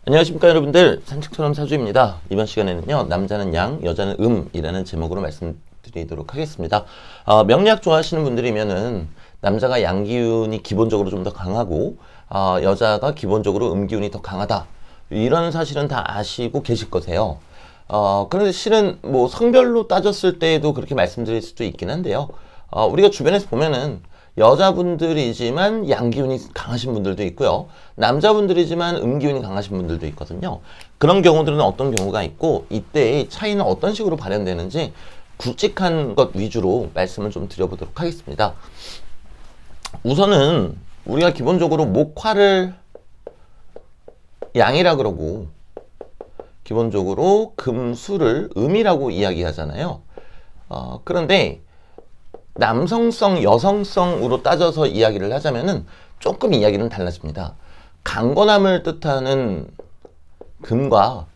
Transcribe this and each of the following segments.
안녕하십니까 여러분들, 산책처럼 사주입니다. 이번 시간에는요, 남자는 양, 여자는 이라는 제목으로 말씀드리도록 하겠습니다. 명리학 좋아하시는 분들이면은 남자가 양 기운이 기본적으로 좀 더 강하고 여자가 기본적으로 기운이 더 강하다, 이런 사실은 다 아시고 계실 거세요. 그런데 실은 뭐 성별로 따졌을 때에도 그렇게 말씀드릴 수도 있긴 한데요. 우리가 주변에서 보면은 여자분들이지만 양기운이 강하신 분들도 있고요. 남자분들이지만 기운이 강하신 분들도 있거든요. 그런 경우들은 어떤 경우가 있고, 이때의 차이는 어떤 식으로 발현되는지 굵직한 것 위주로 말씀을 좀 드려보도록 하겠습니다. 우선은 우리가 기본적으로 목화를 양이라 그러고, 기본적으로 금수를 음이라고 이야기하잖아요. 그런데 남성성, 여성성으로 따져서 이야기를 하자면은 조금 이야기는 달라집니다. 강건함을 뜻하는 금과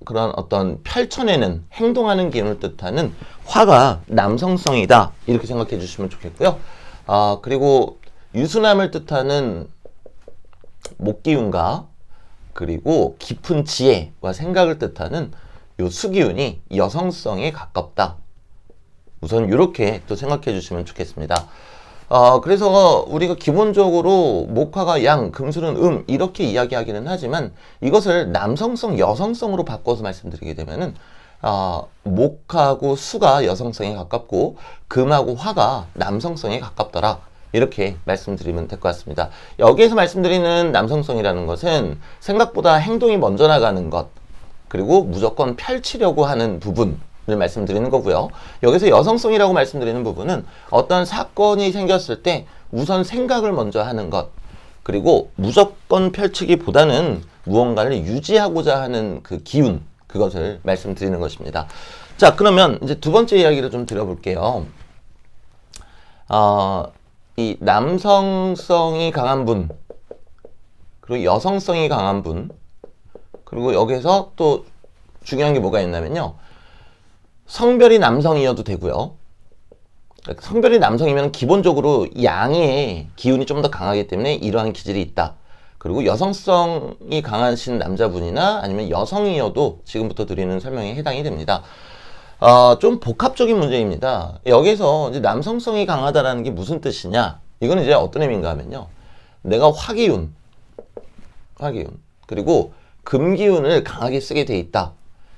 그런 어떤 펼쳐내는, 행동하는 기운을 뜻하는 화가 남성성이다, 이렇게 생각해 주시면 좋겠고요. 그리고 유순함을 뜻하는 목기운과 그리고 깊은 지혜와 생각을 뜻하는 요 수기운이 여성성에 가깝다. 우선 이렇게 또 생각해 주시면 좋겠습니다. 그래서 우리가 기본적으로 목화가 양, 금술은 이렇게 이야기하기는 하지만, 이것을 남성성, 여성성으로 바꿔서 말씀드리게 되면은 목하고 수가 여성성에 가깝고 금하고 화가 남성성에 가깝더라, 이렇게 말씀드리면 될 것 같습니다. 여기에서 말씀드리는 남성성이라는 것은 생각보다 행동이 먼저 나가는 것, 그리고 무조건 펼치려고 하는 부분 을 말씀드리는 거고요. 여기서 여성성이라고 말씀드리는 부분은 어떤 사건이 생겼을 때 우선 생각을 먼저 하는 것, 그리고 무조건 펼치기보다는 무언가를 유지하고자 하는 그 기운, 그것을 말씀드리는 것입니다. 자, 그러면 이제 두 번째 이야기를 좀 드려볼게요. 이 남성성이 강한 분, 그리고 여성성이 강한 분, 그리고 여기서 또 중요한 게 뭐가 있냐면요, 성별이 남성이어도 되고요. 성별이 남성이면 기본적으로 양의 기운이 좀 더 강하기 때문에 이러한 기질이 있다. 그리고 여성성이 강하신 남자분이나 아니면 여성이어도 지금부터 드리는 설명에 해당이 됩니다. 좀 복합적인 문제입니다. 여기서 이제 남성성이 강하다라는 게 무슨 뜻이냐? 이거는 이제 어떤 의미인가 하면요, 내가 화기운, 그리고 금기운을 강하게 쓰게 돼 있다.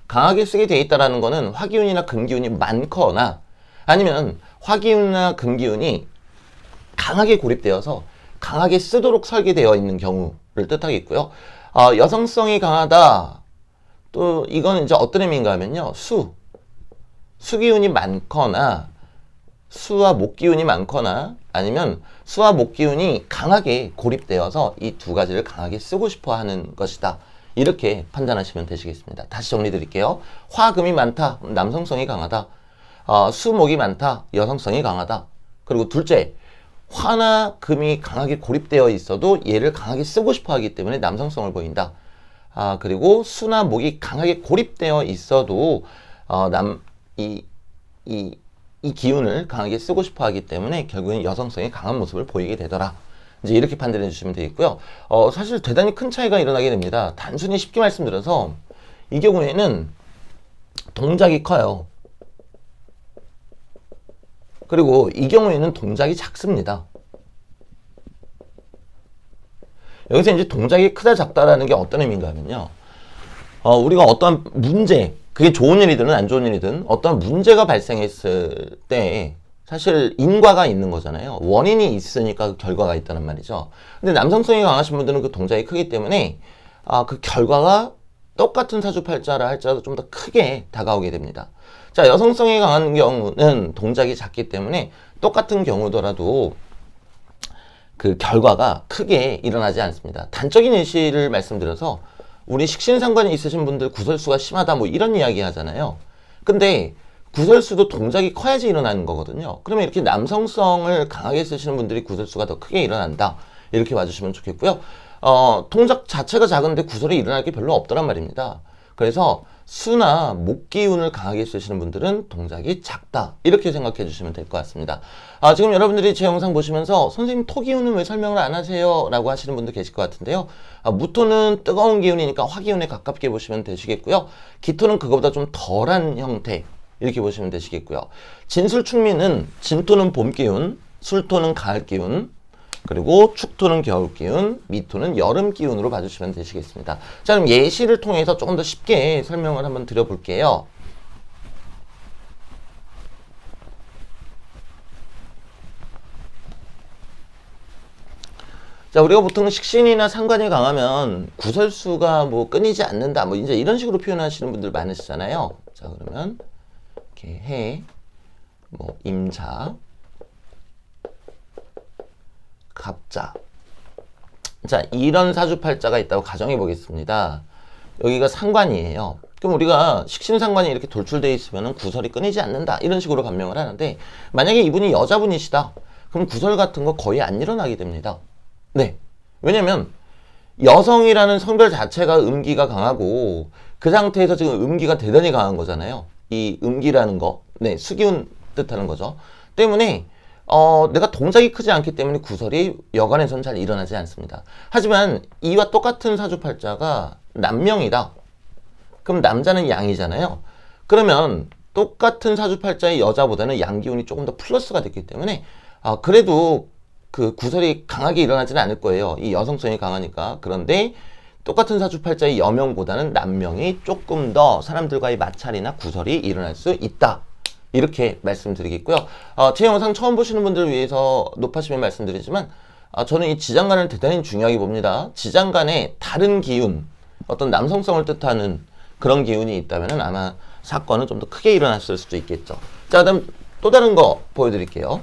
강하게 쓰게 돼 있다라는 거는 화기운이나 금기운이 많거나, 아니면 화기운이나 금기운이 강하게 고립되어서 강하게 쓰도록 설계되어 있는 경우를 뜻하겠고요. 여성성이 강하다, 또 이거는 이제 어떤 의미인가 하면요, 수기운이 많거나, 수와 목기운이 많거나, 아니면 수와 목기운이 강하게 고립되어서 이 두 가지를 강하게 쓰고 싶어 하는 것이다, 이렇게 판단하시면 되시겠습니다. 다시 정리 드릴게요. 화금이 많다, 남성성이 강하다. 수목이 많다, 여성성이 강하다. 그리고 둘째, 화나 금이 강하게 고립되어 있어도 얘를 강하게 쓰고 싶어 하기 때문에 남성성을 보인다. 그리고 수나 목이 강하게 고립되어 있어도 이 기운을 강하게 쓰고 싶어 하기 때문에 결국엔 여성성이 강한 모습을 보이게 되더라. 이제 이렇게 판단해 주시면 되겠고요. 사실 대단히 큰 차이가 일어나게 됩니다. 단순히 쉽게 말씀드려서 이 경우에는 동작이 커요. 그리고 이 경우에는 동작이 작습니다. 여기서 이제 동작이 크다 작다라는 게 어떤 의미인가 하면요, 우리가 어떠한 문제, 그게 좋은 일이든 안 좋은 일이든 어떤 문제가 발생했을 때 사실 인과가 있는 거잖아요. 원인이 있으니까 그 결과가 있다는 말이죠. 근데 남성성이 강하신 분들은 그 동작이 크기 때문에 그 결과가 똑같은 사주팔자라 할지라도 좀 더 크게 다가오게 됩니다. 자, 여성성이 강한 경우는 동작이 작기 때문에 똑같은 경우더라도 그 결과가 크게 일어나지 않습니다. 단적인 예시를 말씀드려서, 우리 식신상관이 있으신 분들 구설수가 심하다, 뭐 이런 이야기 하잖아요. 근데 구설수도 동작이 커야지 일어나는 거거든요. 그러면 이렇게 남성성을 강하게 쓰시는 분들이 구설수가 더 크게 일어난다, 이렇게 봐주시면 좋겠고요. 동작 자체가 작은데 구설이 일어날 게 별로 없더란 말입니다. 그래서 수나 목 기운을 강하게 쓰시는 분들은 동작이 작다. 이렇게 생각해 주시면 될 것 같습니다. 지금 여러분들이 제 영상 보시면서 선생님 토 기운은 왜 설명을 안 하세요? 라고 하시는 분도 계실 것 같은데요. 무토는 뜨거운 기운이니까 화기운에 가깝게 보시면 되시겠고요. 기토는 그거보다 좀 덜한 형태 이렇게 보시면 되시겠고요. 진술충미는 진토는 봄 기운, 술토는 가을 기운, 그리고 축토는 겨울 기운, 미토는 여름 기운으로 봐주시면 되시겠습니다. 자, 그럼 예시를 통해서 조금 더 쉽게 설명을 한번 드려볼게요. 자, 우리가 보통 식신이나 상관이 강하면 구설수가 뭐 끊이지 않는다, 뭐 이제 이런 식으로 표현하시는 분들 많으시잖아요. 자, 그러면 이렇게 해, 뭐 임자, 갑자. 자, 이런 사주팔자가 있다고 가정해 보겠습니다. 여기가 상관이에요. 그럼 우리가 식신상관이 이렇게 돌출되어 있으면 구설이 끊이지 않는다 이런 식으로 감명을 하는데, 만약에 이분이 여자분이시다 그럼 구설 같은 거 거의 안 일어나게 됩니다. 네, 왜냐면 여성이라는 성별 자체가 음기가 강하고 그 상태에서 지금 음기가 대단히 강한 거잖아요. 이 음기라는 거, 네, 수기운 뜻하는 거죠. 때문에 내가 동작이 크지 않기 때문에 구설이 여간에서는 잘 일어나지 않습니다. 하지만 이와 똑같은 사주팔자가 남명이다. 그럼 남자는 양이잖아요. 그러면 똑같은 사주팔자의 여자보다는 양기운이 조금 더 플러스가 됐기 때문에 그래도 그 구설이 강하게 일어나지는 않을 거예요. 이 여성성이 강하니까. 그런데 똑같은 사주팔자의 여명보다는 남명이 조금 더 사람들과의 마찰이나 구설이 일어날 수 있다. 이렇게 말씀드리겠고요. 제 영상 처음 보시는 분들을 위해서 높아심에 말씀드리지만 저는 이 지장간을 대단히 중요하게 봅니다. 지장간에 다른 기운, 어떤 남성성을 뜻하는 그런 기운이 있다면 아마 사건은 좀 더 크게 일어났을 수도 있겠죠. 자, 그다음 또 다른 거 보여드릴게요.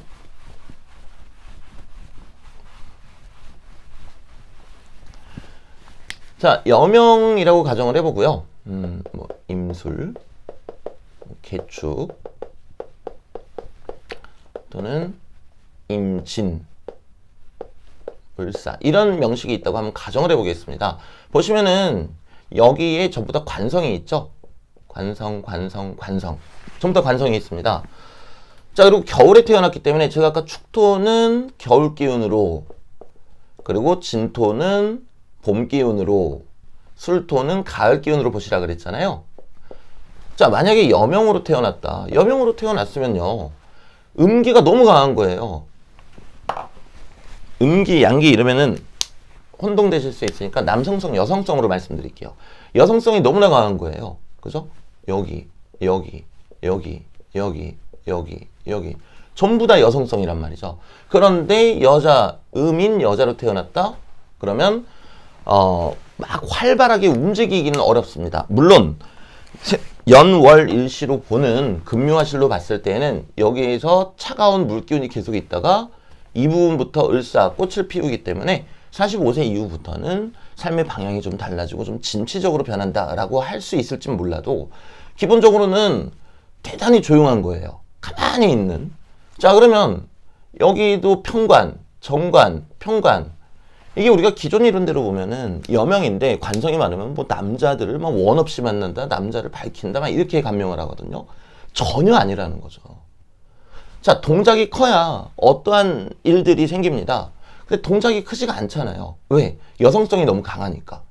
자, 여명이라고 가정을 해보고요. 뭐 임술, 개축, 또는 임진, 을사 이런 명식이 있다고 한번 가정을 해보겠습니다. 보시면은 여기에 전부 다 관성이 있죠. 관성, 관성, 관성. 전부 다 관성이 있습니다. 자, 그리고 겨울에 태어났기 때문에 제가 아까 축토는 겨울 기운으로, 그리고 진토는 봄 기운으로, 술토는 가을 기운으로 보시라 그랬잖아요. 자, 만약에 여명으로 태어났다. 여명으로 태어났으면요, 음기가 너무 강한 거예요. 음기, 양기 이러면은 혼동되실 수 있으니까 남성성, 여성성으로 말씀드릴게요. 여성성이 너무나 강한 거예요. 그죠? 여기, 여기, 여기, 여기, 여기, 여기. 전부 다 여성성이란 말이죠. 그런데 여자, 음인 여자로 태어났다? 그러면 막 활발하게 움직이기는 어렵습니다. 물론 연월일시로 보는 금요화실로 봤을 때는 여기에서 차가운 물기운이 계속 있다가 이 부분부터 을사, 꽃을 피우기 때문에 45세 이후부터는 삶의 방향이 좀 달라지고 좀 진취적으로 변한다라고 할 수 있을진 몰라도 기본적으로는 대단히 조용한 거예요. 가만히 있는. 자, 그러면 여기도 평관, 정관, 평관, 이게 우리가 기존 이론대로 보면은 여명인데 관성이 많으면 뭐 남자들을 막 원 없이 만난다, 남자를 밝힌다, 막 이렇게 감명을 하거든요. 전혀 아니라는 거죠. 자, 동작이 커야 어떠한 일들이 생깁니다. 근데 동작이 크지가 않잖아요. 왜? 여성성이 너무 강하니까.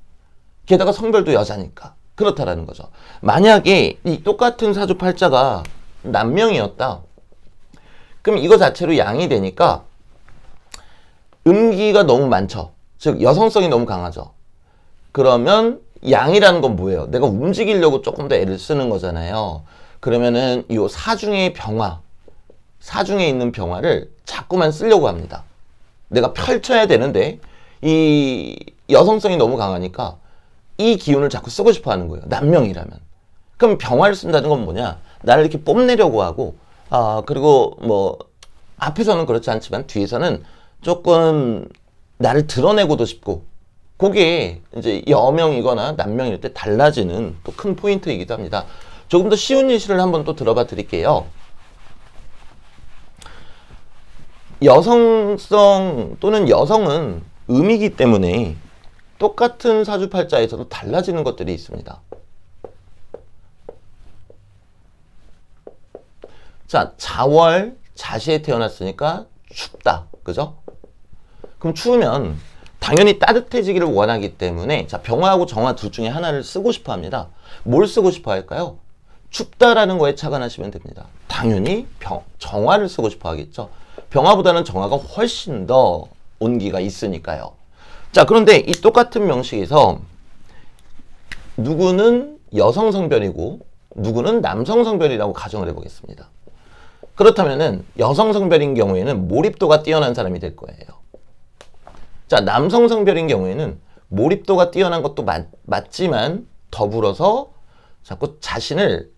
게다가 성별도 여자니까. 그렇다라는 거죠. 만약에 이 똑같은 사주팔자가 남명이었다. 그럼 이거 자체로 양이 되니까 음기가 너무 많죠. 즉 여성성이 너무 강하죠. 그러면 양이라는 건 뭐예요? 내가 움직이려고 조금 더 애를 쓰는 거잖아요. 그러면은 이 사중의 병화, 사중에 있는 병화를 자꾸만 쓰려고 합니다. 내가 펼쳐야 되는데 이 여성성이 너무 강하니까 이 기운을 자꾸 쓰고 싶어 하는 거예요. 남명이라면. 그럼 병화를 쓴다는 건 뭐냐? 나를 이렇게 뽐내려고 하고, 그리고 뭐 앞에서는 그렇지 않지만 뒤에서는 조금 나를 드러내고도 싶고, 그게 이제 여명이거나 남명일 때 달라지는 또 큰 포인트이기도 합니다. 조금 더 쉬운 예시를 한번 또 들어봐 드릴게요. 여성성 또는 여성은 음이기 때문에 똑같은 사주팔자에서도 달라지는 것들이 있습니다. 자, 자월 자시에 태어났으니까 춥다. 그죠? 그럼 추우면 당연히 따뜻해지기를 원하기 때문에 자, 병화하고 정화 둘 중에 하나를 쓰고 싶어 합니다. 뭘 쓰고 싶어 할까요? 춥다라는 거에 착안하시면 됩니다. 당연히 정화를 쓰고 싶어 하겠죠. 병화보다는 정화가 훨씬 더 온기가 있으니까요. 자, 그런데 이 똑같은 명식에서 누구는 여성 성별이고 누구는 남성 성별이라고 가정을 해보겠습니다. 그렇다면은 여성 성별인 경우에는 몰입도가 뛰어난 사람이 될 거예요. 자, 남성 성별인 경우에는 몰입도가 뛰어난 것도 맞지만 더불어서 자꾸 자신을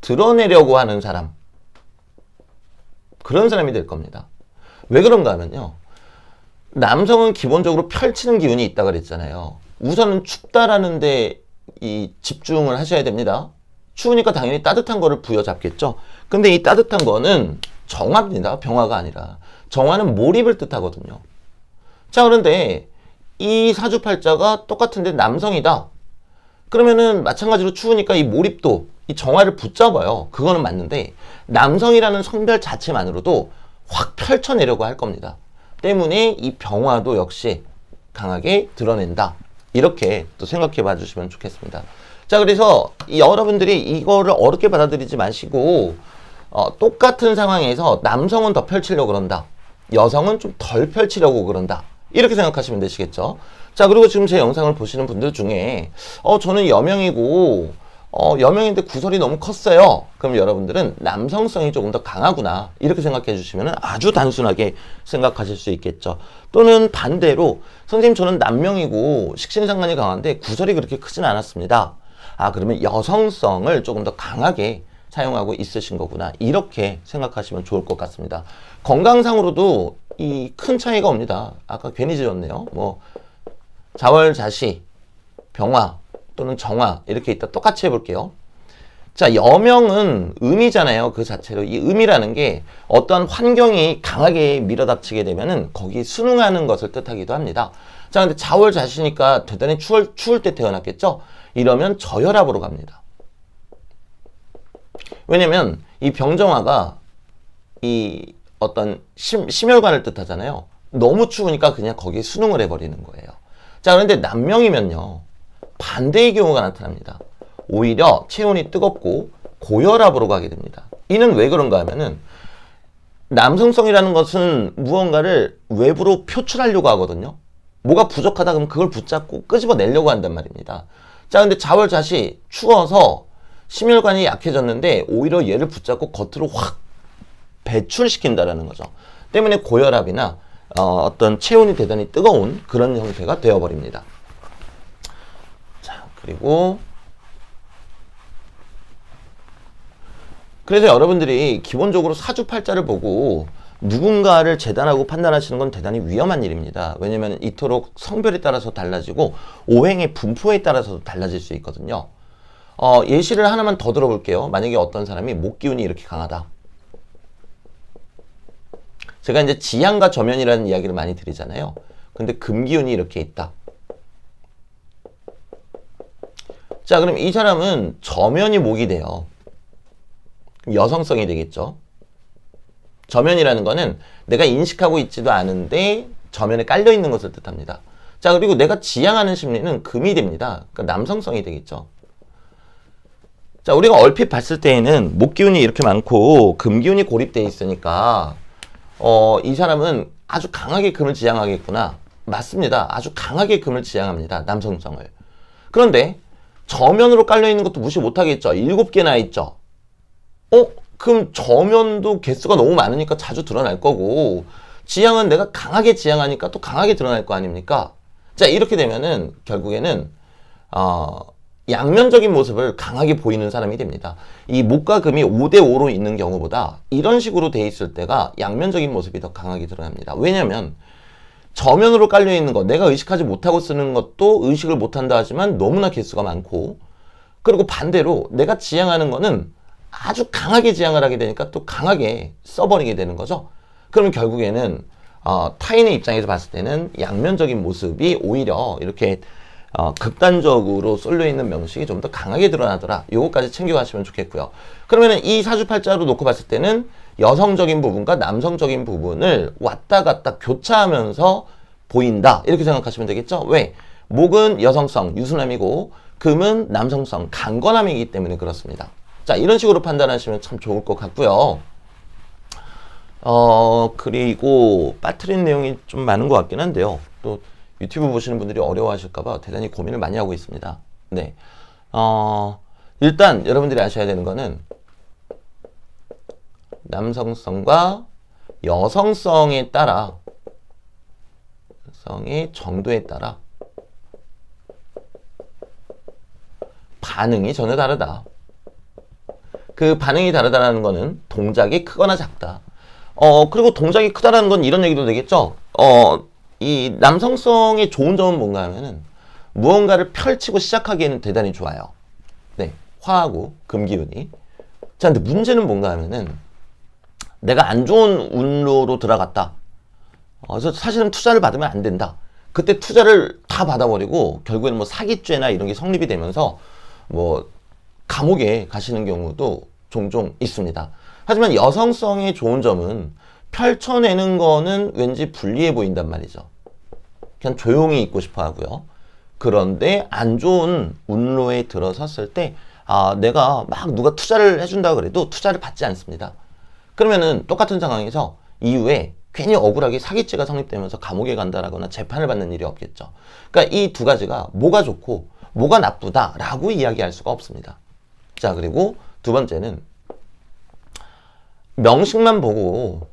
드러내려고 하는 사람, 그런 사람이 될 겁니다. 왜 그런가 하면요, 남성은 기본적으로 펼치는 기운이 있다 그랬잖아요. 우선은 춥다라는데 이 집중을 하셔야 됩니다. 추우니까 당연히 따뜻한 거를 부여잡겠죠. 근데 이 따뜻한 거는 정화입니다. 병화가 아니라. 정화는 몰입을 뜻하거든요. 자, 그런데 이 사주팔자가 똑같은데 남성이다. 그러면은 마찬가지로 추우니까 이 몰입도, 이 정화를 붙잡아요. 그거는 맞는데 남성이라는 성별 자체만으로도 확 펼쳐내려고 할 겁니다. 때문에 이 병화도 역시 강하게 드러낸다. 이렇게 또 생각해 봐 주시면 좋겠습니다. 자, 그래서 여러분들이 이거를 어렵게 받아들이지 마시고 똑같은 상황에서 남성은 더 펼치려고 그런다. 여성은 좀 덜 펼치려고 그런다. 이렇게 생각하시면 되시겠죠. 자, 그리고 지금 제 영상을 보시는 분들 중에 저는 여명이고 여명인데 구설이 너무 컸어요. 그럼 여러분들은 남성성이 조금 더 강하구나. 이렇게 생각해 주시면 아주 단순하게 생각하실 수 있겠죠. 또는 반대로 선생님 저는 남명이고 식신상관이 강한데 구설이 그렇게 크진 않았습니다. 아, 그러면 여성성을 조금 더 강하게 사용하고 있으신 거구나. 이렇게 생각하시면 좋을 것 같습니다. 건강상으로도 이 큰 차이가 옵니다. 아까 괜히 지었네요. 뭐 자월자시, 병화 또는 정화 이렇게 있다 똑같이 해볼게요. 자, 여명은 음이잖아요. 그 자체로 이 음이라는 게 어떤 환경이 강하게 밀어닥치게 되면은 거기 순응하는 것을 뜻하기도 합니다. 자, 근데 자월자시니까 대단히 추울 때 태어났겠죠. 이러면 저혈압으로 갑니다. 왜냐면 이 병정화가 이 어떤 심혈관을 뜻하잖아요. 너무 추우니까 그냥 거기에 순응을 해버리는 거예요. 자, 그런데 남명이면요, 반대의 경우가 나타납니다. 오히려 체온이 뜨겁고 고혈압으로 가게 됩니다. 이는 왜 그런가 하면은 남성성이라는 것은 무언가를 외부로 표출하려고 하거든요. 뭐가 부족하다 그러면 그걸 붙잡고 끄집어내려고 한단 말입니다. 자, 근데 자월자시 추워서 심혈관이 약해졌는데 오히려 얘를 붙잡고 겉으로 확 배출시킨다라는 거죠. 때문에 고혈압이나 어떤 체온이 대단히 뜨거운 그런 형태가 되어버립니다. 자, 그리고 그래서 여러분들이 기본적으로 사주팔자를 보고 누군가를 재단하고 판단하시는 건 대단히 위험한 일입니다. 왜냐면 이토록 성별에 따라서 달라지고 오행의 분포에 따라서도 달라질 수 있거든요. 예시를 하나만 더 들어볼게요. 만약에 어떤 사람이 목기운이 이렇게 강하다. 제가 이제 지향과 저면이라는 이야기를 많이 드리잖아요. 근데 금기운이 이렇게 있다. 자, 그럼 이 사람은 저면이 목이 돼요. 여성성이 되겠죠. 저면이라는 거는 내가 인식하고 있지도 않은데 저면에 깔려 있는 것을 뜻합니다. 자, 그리고 내가 지향하는 심리는 금이 됩니다. 그러니까 남성성이 되겠죠. 자, 우리가 얼핏 봤을 때에는 목기운이 이렇게 많고 금기운이 고립되어 있으니까 이 사람은 아주 강하게 금을 지향하겠구나. 맞습니다. 아주 강하게 금을 지향합니다. 남성성을. 그런데 저면으로 깔려있는 것도 무시 못하겠죠. 7개나 있죠. 그럼 저면도 개수가 너무 많으니까 자주 드러날 거고 지향은 내가 강하게 지향하니까 또 강하게 드러날 거 아닙니까? 자, 이렇게 되면은 결국에는 양면적인 모습을 강하게 보이는 사람이 됩니다. 이 목과 금이 5대5로 있는 경우보다 이런 식으로 돼 있을 때가 양면적인 모습이 더 강하게 드러납니다. 왜냐면 저면으로 깔려있는 거 내가 의식하지 못하고 쓰는 것도 의식을 못한다 하지만 너무나 개수가 많고, 그리고 반대로 내가 지향하는 거는 아주 강하게 지향을 하게 되니까 또 강하게 써버리게 되는 거죠. 그러면 결국에는 타인의 입장에서 봤을 때는 양면적인 모습이 오히려 이렇게 극단적으로 쏠려 있는 명식이 좀 더 강하게 드러나더라. 요거까지 챙겨가시면 좋겠고요. 그러면은 이 사주팔자로 놓고 봤을 때는 여성적인 부분과 남성적인 부분을 왔다 갔다 교차하면서 보인다. 이렇게 생각하시면 되겠죠? 왜? 목은 여성성, 유수남이고 금은 남성성, 강건함이기 때문에 그렇습니다. 자, 이런 식으로 판단하시면 참 좋을 것 같고요. 그리고 빠뜨린 내용이 좀 많은 것 같긴 한데요. 또 유튜브 보시는 분들이 어려워하실까봐 대단히 고민을 많이 하고 있습니다. 네. 일단 여러분들이 아셔야 되는 거는 남성성과 여성성에 따라 성의 정도에 따라 반응이 전혀 다르다. 그 반응이 다르다는 거는 동작이 크거나 작다. 그리고 동작이 크다라는 건 이런 얘기도 되겠죠. 이 남성성의 좋은 점은 뭔가 하면은 무언가를 펼치고 시작하기에는 대단히 좋아요. 네. 화하고 금기운이. 자, 근데 문제는 뭔가 하면은 내가 안 좋은 운로로 들어갔다. 그래서 사실은 투자를 받으면 안 된다. 그때 투자를 다 받아버리고 결국에는 뭐 사기죄나 이런 게 성립이 되면서 뭐 감옥에 가시는 경우도 종종 있습니다. 하지만 여성성의 좋은 점은 펼쳐내는 거는 왠지 불리해 보인단 말이죠. 그냥 조용히 있고 싶어 하고요. 그런데 안 좋은 운로에 들어섰을 때 내가 막 누가 투자를 해준다 그래도 투자를 받지 않습니다. 그러면은 똑같은 상황에서 이후에 괜히 억울하게 사기죄가 성립되면서 감옥에 간다라거나 재판을 받는 일이 없겠죠. 그러니까 이 두 가지가 뭐가 좋고 뭐가 나쁘다라고 이야기할 수가 없습니다. 자, 그리고 두 번째는 명식만 보고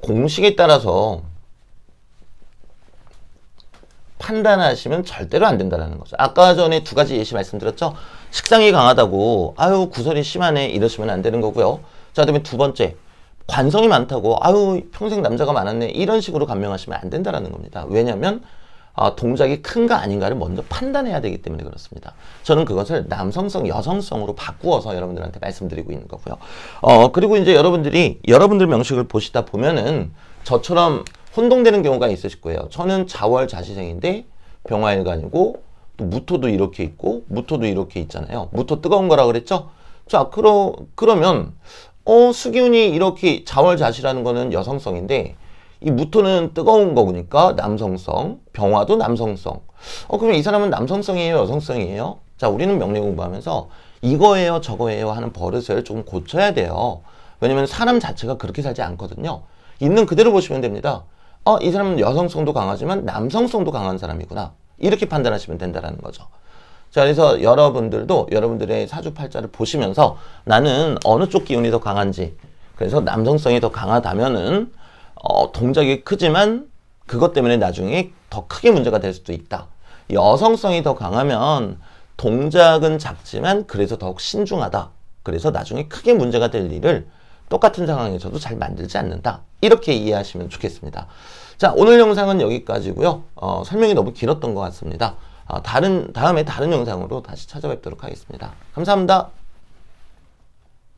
공식에 따라서 판단하시면 절대로 안 된다는 거죠. 아까 전에 두 가지 예시 말씀드렸죠. 식상이 강하다고 아유 구설이 심하네 이러시면 안 되는 거고요. 자, 그다음에 두 번째 관성이 많다고 아유 평생 남자가 많았네 이런 식으로 감명하시면 안 된다는 겁니다. 왜냐하면 동작이 큰가 아닌가를 먼저 판단해야 되기 때문에 그렇습니다. 저는 그것을 남성성, 여성성으로 바꾸어서 여러분들한테 말씀드리고 있는 거고요. 그리고 이제 여러분들 명식을 보시다 보면은 저처럼 혼동되는 경우가 있으실 거예요. 저는 자월자시생인데 병화일간이고 또 무토도 이렇게 있고 무토도 이렇게 있잖아요. 무토 뜨거운 거라 그랬죠? 자, 그러면 수기운이 이렇게 자월자시라는 거는 여성성인데 이 무토는 뜨거운 거니까 남성성, 병화도 남성성. 그러면 이 사람은 남성성이에요, 여성성이에요? 자, 우리는 명리 공부하면서 이거예요, 저거예요 하는 버릇을 좀 고쳐야 돼요. 왜냐면 사람 자체가 그렇게 살지 않거든요. 있는 그대로 보시면 됩니다. 이 사람은 여성성도 강하지만 남성성도 강한 사람이구나. 이렇게 판단하시면 된다는 거죠. 자, 그래서 여러분들도 여러분들의 사주팔자를 보시면서 나는 어느 쪽 기운이 더 강한지, 그래서 남성성이 더 강하다면은 동작이 크지만 그것 때문에 나중에 더 크게 문제가 될 수도 있다. 여성성이 더 강하면 동작은 작지만 그래서 더욱 신중하다. 그래서 나중에 크게 문제가 될 일을 똑같은 상황에서도 잘 만들지 않는다. 이렇게 이해하시면 좋겠습니다. 자, 오늘 영상은 여기까지고요. 설명이 너무 길었던 것 같습니다. 다음에 다른 영상으로 다시 찾아뵙도록 하겠습니다. 감사합니다.